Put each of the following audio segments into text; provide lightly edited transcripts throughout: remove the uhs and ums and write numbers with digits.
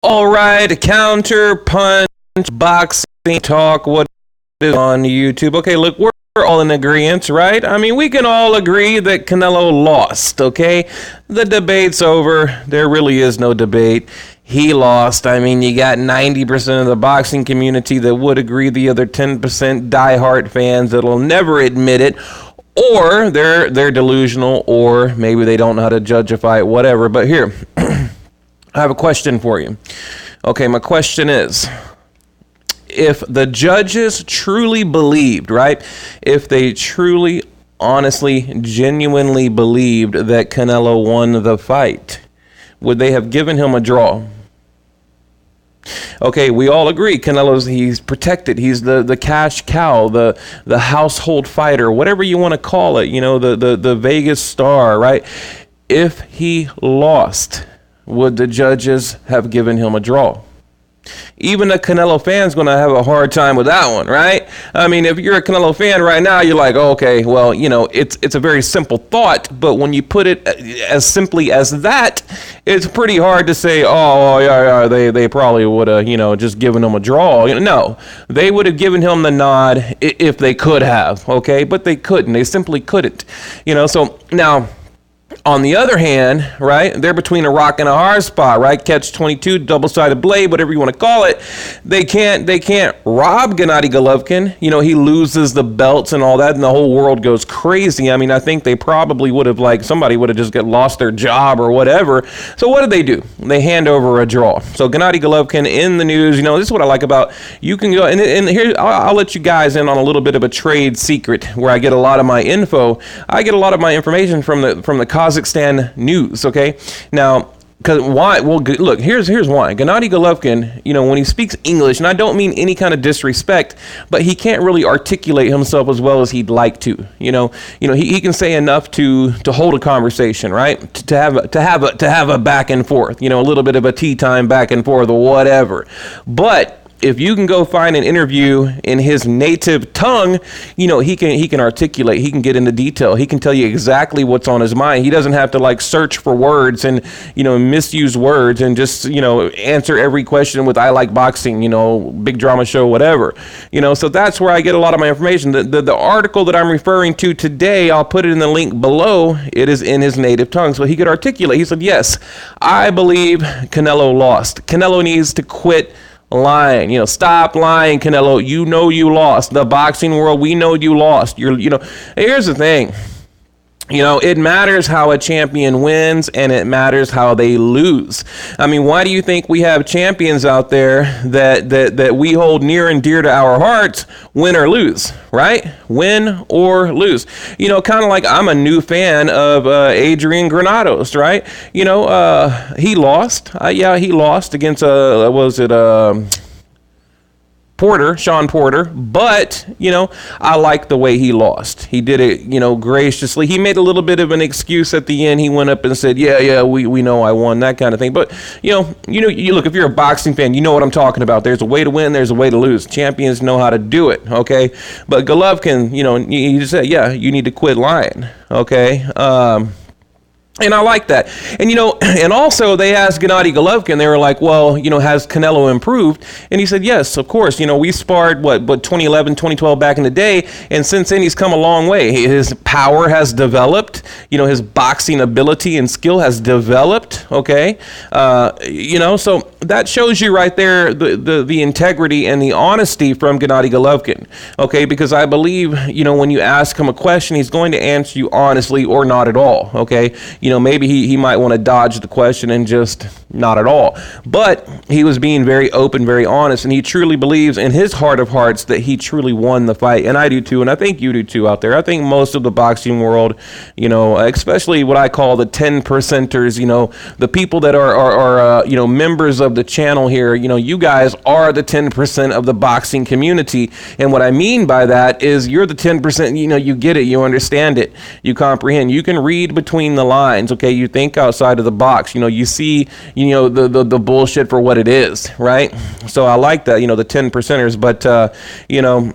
All right, counter punch boxing talk. What is on YouTube? Okay, look, we're all in agreement, right? I mean, we can all agree that Canelo lost, okay? The debate's over. There really is no debate. He lost. I mean, you got 90% of the boxing community that would agree, the other 10% diehard fans that'll never admit it, or they're delusional, or maybe they don't know how to judge a fight, whatever. But here, I have a question for you. Okay, my question is, if the judges truly believed, right? If they truly, honestly, genuinely believed that Canelo won the fight, would they have given him a draw? Okay, we all agree he's protected. He's the cash cow, the household fighter, whatever you want to call it, you know, the Vegas star, right? If he lost, would the judges have given him a draw? Even a Canelo fan's going to have a hard time with that one, right? I mean, if you're a Canelo fan right now, you're like, oh, okay, well, you know, it's a very simple thought, but when you put it as simply as that, it's pretty hard to say, oh yeah, they probably would have, you know, just given him a draw. You know, no, they would have given him the nod if they could have, okay? But they couldn't. They simply couldn't, you know? So now, on the other hand, right, they're between a rock and a hard spot, right? Catch 22, double-sided blade, whatever you want to call it. They can't rob Gennady Golovkin. You know, he loses the belts and all that, and the whole world goes crazy. I mean, I think they probably would have, like, somebody would have just lost their job or whatever. So what do? They hand over a draw. So Gennady Golovkin in the news. You know, this is what I like about, you can go, and here, I'll let you guys in on a little bit of a trade secret where I get a lot of my info. I get a lot of my information from the Kazakhstan news, okay? Now, because why? Well, look, here's why. Gennady Golovkin, you know, when he speaks English, and I don't mean any kind of disrespect, but he can't really articulate himself as well as he'd like to. You know, he can say enough to hold a conversation, right? To have a back and forth, you know, a little bit of a tea time back and forth or whatever. But if you can go find an interview in his native tongue, you know, he can articulate, he can get into detail, he can tell you exactly what's on his mind. He doesn't have to like search for words and, you know, misuse words and just, you know, answer every question with "I like boxing," you know, big drama show, whatever. You know, so that's where I get a lot of my information. The article that I'm referring to today, I'll put it in the link below. It is in his native tongue, so he could articulate. He said, "Yes, I believe Canelo lost. Canelo needs to quit lying. You know, stop lying, Canelo. You know you lost. The boxing world, we know you lost. You know, here's the thing. You know, it matters how a champion wins, and it matters how they lose. I mean, why do you think we have champions out there that we hold near and dear to our hearts, win or lose, right? Win or lose. You know, kind of like I'm a new fan of Adrian Granados, right? You know, he lost. He lost against, Sean Porter, but, you know, I like the way he lost. He did it, you know, graciously. He made a little bit of an excuse at the end. He went up and said, yeah, we know I won, that kind of thing. But, you look, if you're a boxing fan, you know what I'm talking about. There's a way to win, there's a way to lose. Champions know how to do it, okay? But Golovkin, you know, he just said, yeah, you need to quit lying, okay? And I like that. And, you know, and also they asked Gennady Golovkin, they were like, well, you know, has Canelo improved? And he said, yes, of course. You know, we sparred, 2011, 2012 back in the day. And since then, he's come a long way. His power has developed. You know, his boxing ability and skill has developed. Okay. You know, so that shows you right there the integrity and the honesty from Gennady Golovkin. Okay. Because I believe, you know, when you ask him a question, he's going to answer you honestly or not at all. Okay. You know, maybe he might want to dodge the question and just not at all. But he was being very open, very honest, and he truly believes in his heart of hearts that he truly won the fight. And I do too, and I think you do too out there. I think most of the boxing world, you know, especially what I call the 10%ers, you know, the people that are you know, members of the channel here, you know, you guys are the 10% of the boxing community. And what I mean by that is you're the 10%, you know, you get it, you understand it, you comprehend, you can read between the lines. Okay, you think outside of the box. You know, you see, you know, the bullshit for what it is, right? So I like that, you know, the 10%ers. But you know,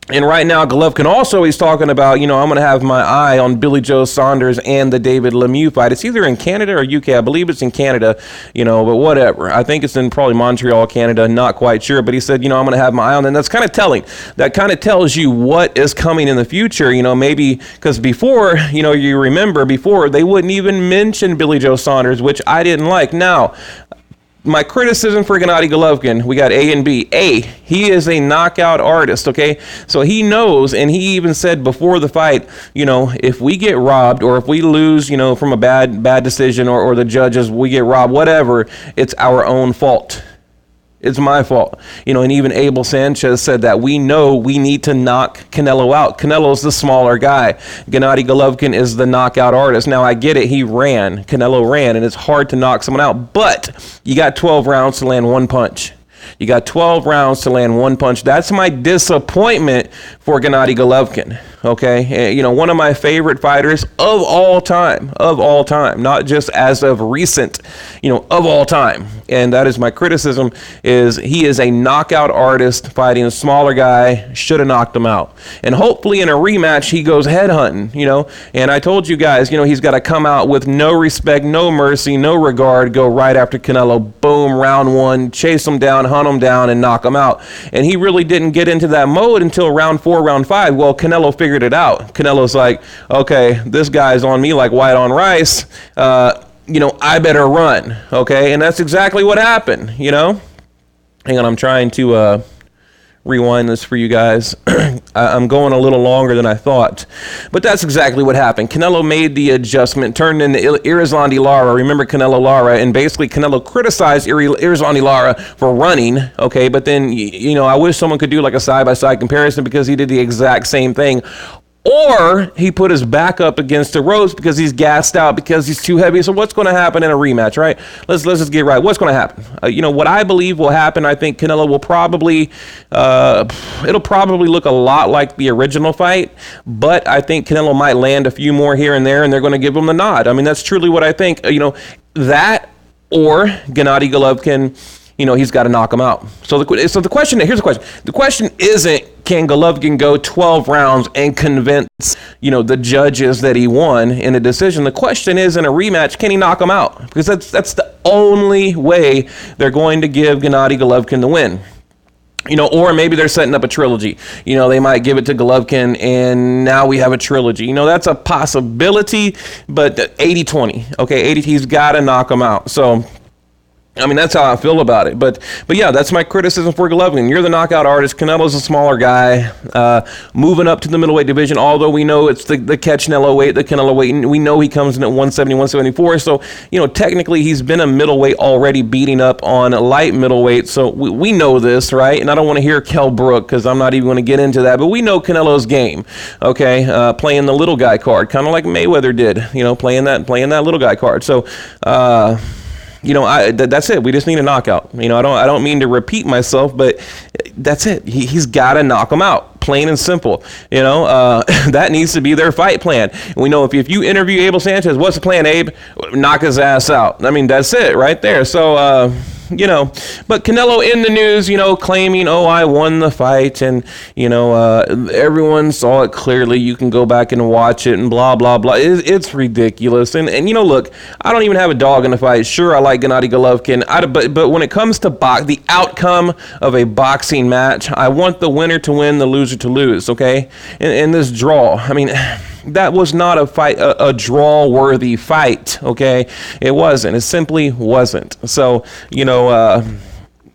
And right now, Golovkin also, he's talking about, I'm going to have my eye on Billy Joe Saunders and the David Lemieux fight. It's either in Canada or UK. I believe it's in Canada, but whatever. I think it's in probably Montreal, Canada. Not quite sure. But he said, I'm going to have my eye on them. That's kind of telling. That kind of tells you what is coming in the future, maybe because before, you remember before, they wouldn't even mention Billy Joe Saunders, which I didn't like. Now, my criticism for Gennady Golovkin, we got A and B. A, he is a knockout artist, okay? So he knows, and he even said before the fight, if we get robbed or if we lose, from a bad decision or the judges, we get robbed, whatever, it's our own fault. It's my fault. And even Abel Sanchez said that we know we need to knock Canelo out. Canelo's the smaller guy. Gennady Golovkin is the knockout artist. Now, I get it. Canelo ran, and it's hard to knock someone out. But you got 12 rounds to land one punch. You got 12 rounds to land one punch. That's my disappointment for Gennady Golovkin. Okay, one of my favorite fighters of all time, not just as of recent, of all time. And that is my criticism, is he is a knockout artist fighting a smaller guy, should have knocked him out. And hopefully in a rematch, he goes headhunting, and I told you guys, he's got to come out with no respect, no mercy, no regard, go right after Canelo, boom, round one, chase him down, hunt him down, and knock him out. And he really didn't get into that mode until round 4, round 5. Well, Canelo figured it out. Canelo's like, okay, this guy's on me like white on rice. I better run. Okay, and that's exactly what happened. Hang on, I'm trying to rewind this for you guys. I'm going a little longer than I thought, but that's exactly what happened. Canelo made the adjustment, turned into Irizlandi Lara. Remember Canelo Lara, and basically Canelo criticized Irizlandi Lara for running. Okay, but then I wish someone could do like a side-by-side comparison, because he did the exact same thing. Or he put his back up against the ropes because he's gassed out, because he's too heavy. So what's going to happen in a rematch, right? Let's just get right. What's going to happen? What I believe will happen, I think Canelo will probably, it'll probably look a lot like the original fight, but I think Canelo might land a few more here and there, and they're going to give him the nod. I mean, that's truly what I think. That or Gennady Golovkin, he's got to knock him out. So the question, here's the question. The question isn't, can Golovkin go 12 rounds and convince, the judges that he won in a decision? The question is, in a rematch, can he knock him out? Because that's the only way they're going to give Gennady Golovkin the win. Or maybe they're setting up a trilogy. They might give it to Golovkin, and now we have a trilogy. That's a possibility, but 80-20. Okay, 80, he's got to knock him out. So, that's how I feel about it. But yeah, that's my criticism for Golovkin. You're the knockout artist. Canelo's a smaller guy, moving up to the middleweight division, although we know it's the Canelo weight, the Canelo weight, and we know he comes in at 170, 174. So, technically he's been a middleweight already, beating up on a light middleweight. So we know this, right? And I don't want to hear Kell Brook, because I'm not even going to get into that. But we know Canelo's game, okay? Playing the little guy card, kind of like Mayweather did, playing that little guy card. So, that's it. We just need a knockout. I don't mean to repeat myself, but that's it. He's got to knock him out, plain and simple. That needs to be their fight plan. We know if you interview Abel Sanchez, what's the plan, Abe? Knock his ass out. That's it right there. So, but Canelo in the news, claiming, I won the fight, and, everyone saw it clearly. You can go back and watch it and blah, blah, blah. It's ridiculous. And look, I don't even have a dog in the fight. Sure, I like Gennady Golovkin, but when it comes to the outcome of a boxing match, I want the winner to win, the loser to lose, okay? And this draw, that was not a fight, a draw-worthy fight, okay? It wasn't. It simply wasn't. So,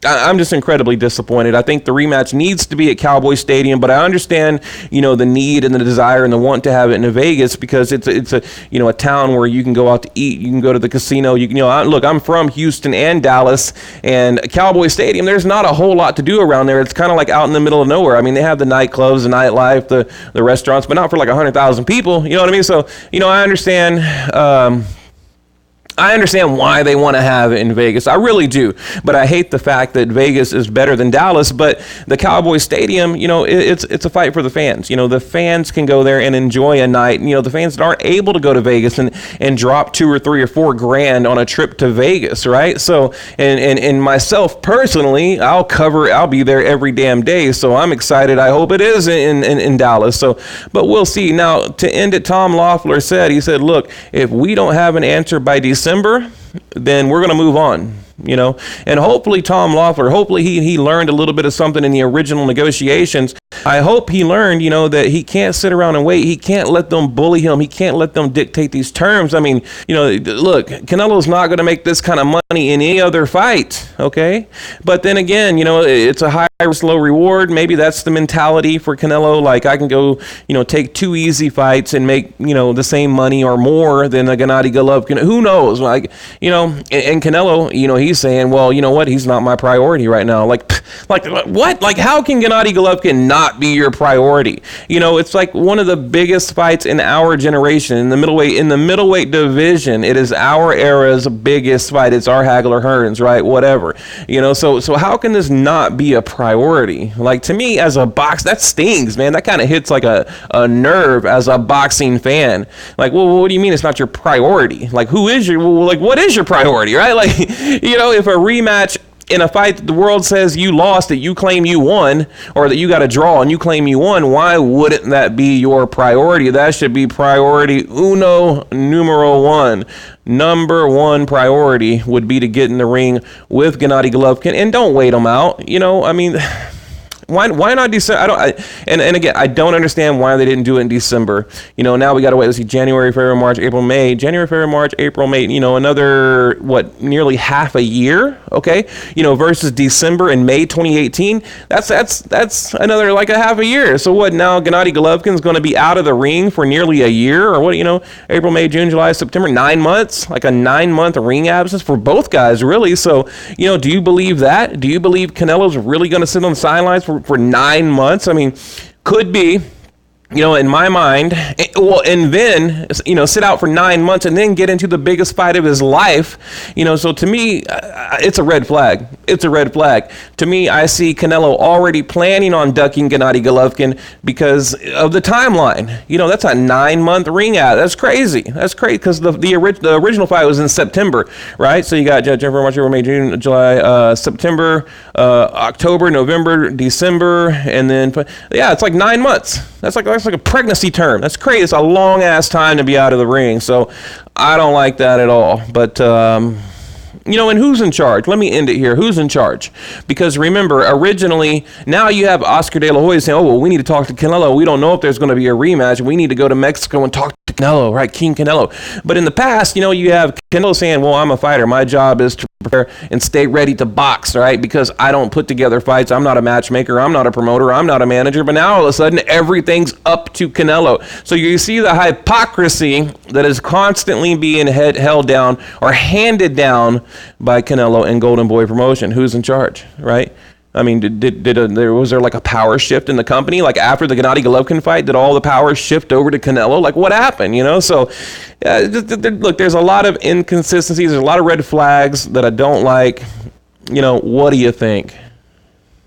I'm just incredibly disappointed. I think the rematch needs to be at Cowboys Stadium, but I understand, the need and the desire and the want to have it in Vegas, because it's a town where you can go out to eat, you can go to the casino, look, I'm from Houston and Dallas, and Cowboys Stadium, there's not a whole lot to do around there. It's kind of like out in the middle of nowhere. They have the nightclubs, the nightlife, the restaurants, but not for like 100,000 people. You know what I mean? So, I understand, I understand why they want to have it in Vegas. I really do. But I hate the fact that Vegas is better than Dallas. But the Cowboys Stadium, it's a fight for the fans. The fans can go there and enjoy a night. The fans that aren't able to go to Vegas and drop $2 or $3 or $4 grand on a trip to Vegas, right? So, and myself personally, I'll be there every damn day. So I'm excited. I hope it is in Dallas. So, but we'll see. Now, to end it, Tom Loeffler he said, look, if we don't have an answer by December, then we're going to move on. And hopefully Tom Loeffler, he learned a little bit of something in the original negotiations. I hope he learned, that he can't sit around and wait. He can't let them bully him. He can't let them dictate these terms. I mean, look, Canelo's not going to make this kind of money in any other fight, okay? But then again, it's a high risk, low reward. Maybe that's the mentality for Canelo. Like, I can go, take 2 easy fights and make, the same money or more than a Gennady Golovkin. Who knows? Like, and Canelo, he's saying, well, you know what? He's not my priority right now. Like what? Like, how can Gennady Golovkin not be your priority? It's like one of the biggest fights in our generation in the middleweight division. It is our era's biggest fight. It's our Hagler Hearns, right? Whatever. So how can this not be a priority? Like, to me, as a box, that stings, man. That kind of hits like a nerve as a boxing fan. Like, well, what do you mean it's not your priority? Like, what is your priority, right? Like, if a rematch in a fight that the world says you lost, that you claim you won, or that you got a draw and you claim you won, why wouldn't that be your priority? That should be priority uno numero one. Number one priority would be to get in the ring with Gennady Golovkin, and don't wait him out. Why not December? And again, I don't understand why they didn't do it in December. Now we got to wait. Let's see, January, February, March, April, May. January, February, March, April, May. Another nearly half a year. Okay, versus December and May 2018. That's another like a half a year. So what? Now Gennady Golovkin's going to be out of the ring for nearly a year, or what? April, May, June, July, September, 9 months, like a 9-month ring absence for both guys, really. So do you believe that? Do you believe Canelo's really going to sit on the sidelines for 9 months? I mean, could be. In my mind, and then, sit out for 9 months and then get into the biggest fight of his life. So to me, it's a red flag. It's a red flag. To me, I see Canelo already planning on ducking Gennady Golovkin because of the timeline. That's a 9-month ring out. That's crazy. That's crazy because the original fight was in September, right? So you got January, March, April, May, June, July, September, October, November, December, and then, it's like 9 months. That's like a pregnancy term. That's crazy. It's a long ass time to be out of the ring. So I don't like that at all. But and who's in charge? Let me end it here. Who's in charge? Because remember, originally, now you have Oscar De La Hoya saying, oh, well, we need to talk to Canelo. We don't know if there's going to be a rematch. We need to go to Mexico and talk to Canelo, right? King Canelo. But in the past, you have Canelo saying, well, I'm a fighter. My job is to prepare and stay ready to box, right? Because I don't put together fights. I'm not a matchmaker. I'm not a promoter. I'm not a manager. But now all of a sudden, everything's up to Canelo. So you see the hypocrisy that is constantly being held down or handed down by Canelo and Golden Boy Promotion. Who's in charge, right? I mean, was there like a power shift in the company? Like after the Gennady Golovkin fight, did all the power shift over to Canelo? Like what happened, So look, there's a lot of inconsistencies. There's a lot of red flags that I don't like. What do you think?